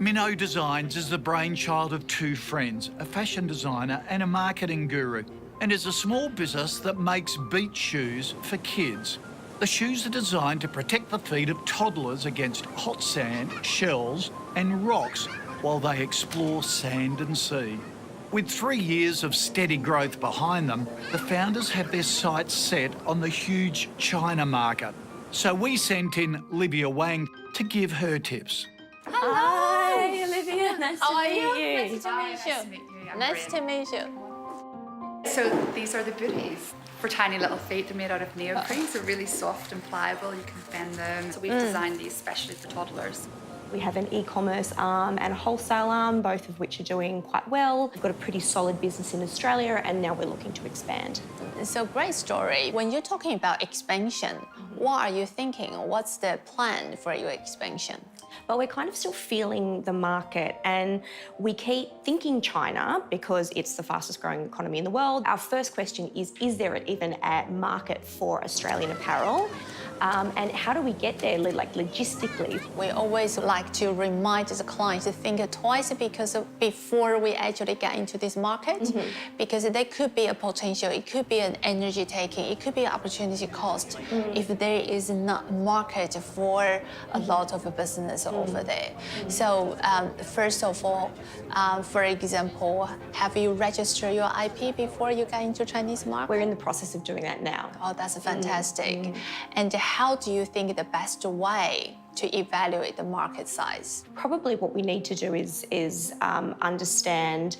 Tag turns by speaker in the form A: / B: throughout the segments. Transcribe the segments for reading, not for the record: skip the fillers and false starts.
A: Minnow Designs is the brainchild of two friends, a fashion designer and a marketing guru, and is a small business that makes beach shoes for kids. The shoes are designed to protect the feet of toddlers against hot sand, shells and rocks while they explore sand and sea. With 3 years of steady growth behind them, the founders have their sights set on the huge China market. So we sent in Livia Wang to give her tips.
B: Hello.
C: Hi, Olivia. Nice
B: How are
C: to
B: you?
C: meet you.
B: Nice to meet you.
C: Nice to meet you.
B: So these are the booties for tiny little feet. They're made out of neoprene, so really soft and pliable. You can bend them. So we've designed these especially for toddlers.
C: We have an e-commerce arm and a wholesale arm, both of which are doing quite well. We've got a pretty solid business in Australia, and now we're looking to expand.
D: So great story. When you're talking about expansion, what are you thinking? What's the plan for your expansion?
C: But we're kind of still feeling the market, and we keep thinking China because it's the fastest growing economy in the world. Our first question is there even a market for Australian apparel? And how do we get there, like logistically?
D: We always like to remind the client to think twice before we actually get into this market, because there could be a potential, it could be an energy taking, it could be an opportunity cost if there is not market for a lot of business over there. So first of all, for example, have you registered your IP before you get into Chinese market?
C: We're in the process of doing that now.
D: Oh, that's fantastic. And how do you think the best way to evaluate the market size?
C: Probably what we need to do is understand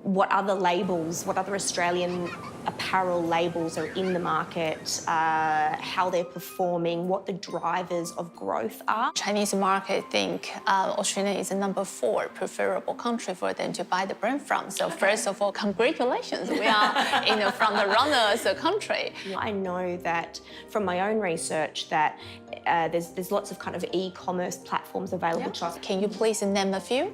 C: what other labels, what other Australian apparel labels are in the market, how they're performing, what the drivers of growth are.
D: Chinese market think Australia is the number 4 preferable country for them to buy the brand from. So first of all, congratulations, we are in the front runners country.
C: I know that from my own research that there's lots of kind of e-commerce platforms available to us.
D: Can you please name a few?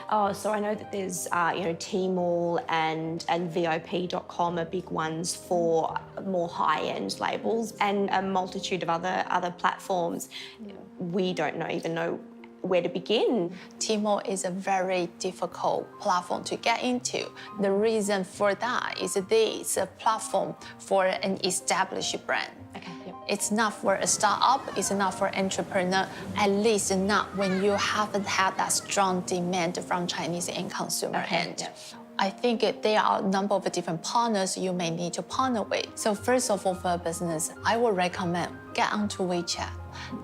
C: Oh, so I know that there's, Tmall and VIP.com are big ones for more high-end labels, and a multitude of other platforms. We don't even know where to begin.
D: Tmall is a very difficult platform to get into. The reason for that is this a platform for an established brand.
C: Okay, yep.
D: It's not for a startup, it's not for entrepreneur, at least not when you haven't had that strong demand from Chinese end consumer end.
C: Yep.
D: I think there are a number of different partners you may need to partner with. So first of all, for a business, I would recommend get onto WeChat.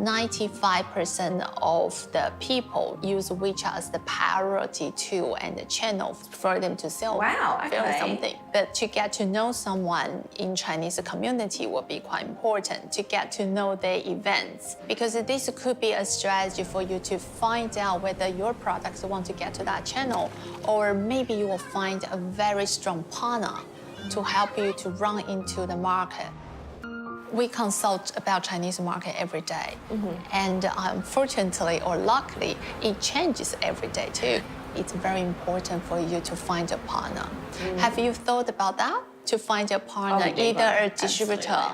D: 95% of the people use WeChat as the priority tool and the channel for them to sell something. But to get to know someone in Chinese community will be quite important, to get to know their events. Because this could be a strategy for you to find out whether your products want to get to that channel, or maybe you will find a very strong partner to help you to run into the market. We consult about Chinese market every day. And unfortunately or luckily, it changes every day too. It's very important for you to find a partner. Have you thought about that? To find a partner, either a distributor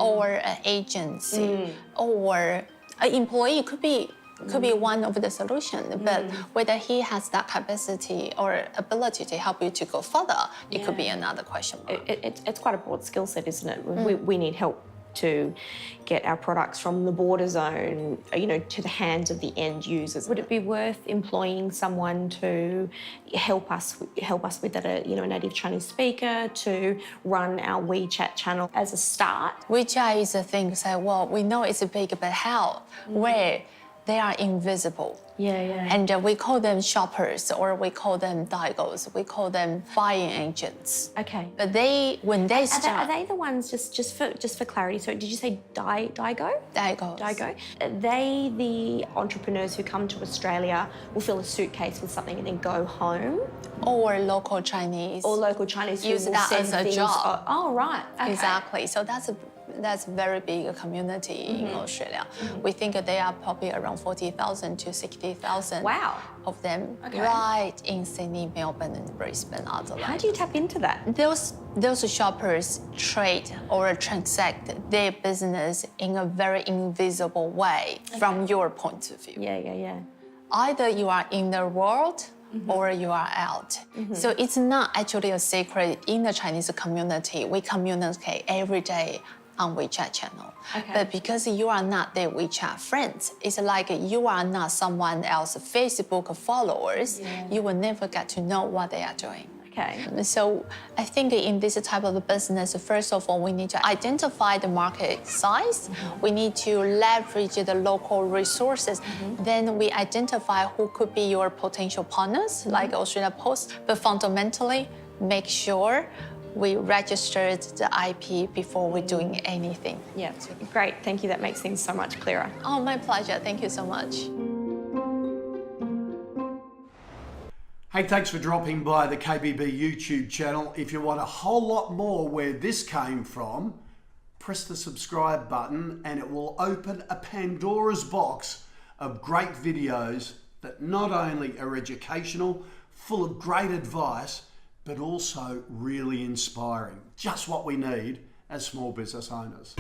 D: or an agency or an employee could be one of the solutions, but whether he has that capacity or ability to help you to go further, it could be another question mark.
C: It's quite a broad skill set, isn't it? We need help to get our products from the border zone, to the hands of the end users. Would it be worth employing someone to help us with that, a native Chinese speaker, to run our WeChat channel as a start?
D: WeChat is a thing, so we know it's big, but how? Where? They are invisible. And we call them shoppers, or we call them diagous. We call them buying agents.
C: Okay.
D: But when they start...
C: Are they the ones, just for clarity, so did you say diagou?
D: Diagos.
C: Diagou. Are they the entrepreneurs who come to Australia, will fill a suitcase with something and then go home?
D: Or local Chinese.
C: Or local Chinese who
D: use
C: will
D: that
C: send
D: as a
C: things.
D: job.
C: Oh, right. Okay.
D: Exactly. So that's a very big community in Australia. We think that there are probably around 40,000 to 60,000 of them right in Sydney, Melbourne, and Brisbane, Adelaide.
C: How do you tap into that?
D: Those shoppers trade or transact their business in a very invisible way from your point of view.
C: Yeah.
D: Either you are in the world or you are out. So it's not actually a secret in the Chinese community. We communicate every day on WeChat channel. But because you are not their WeChat friends, it's like you are not someone else's Facebook followers, you will never get to know what they are doing. So I think in this type of business, first of all, we need to identify the market size. We need to leverage the local resources. Then we identify who could be your potential partners, like Australia Post. But fundamentally, make sure we registered the IP before we're doing anything.
C: Yeah, great. Thank you. That makes things so much clearer.
D: Oh, my pleasure. Thank you so much.
E: Hey, thanks for dropping by the KBB YouTube channel. If you want a whole lot more where this came from, press the subscribe button and it will open a Pandora's box of great videos that not only are educational, full of great advice, but also really inspiring. Just what we need as small business owners.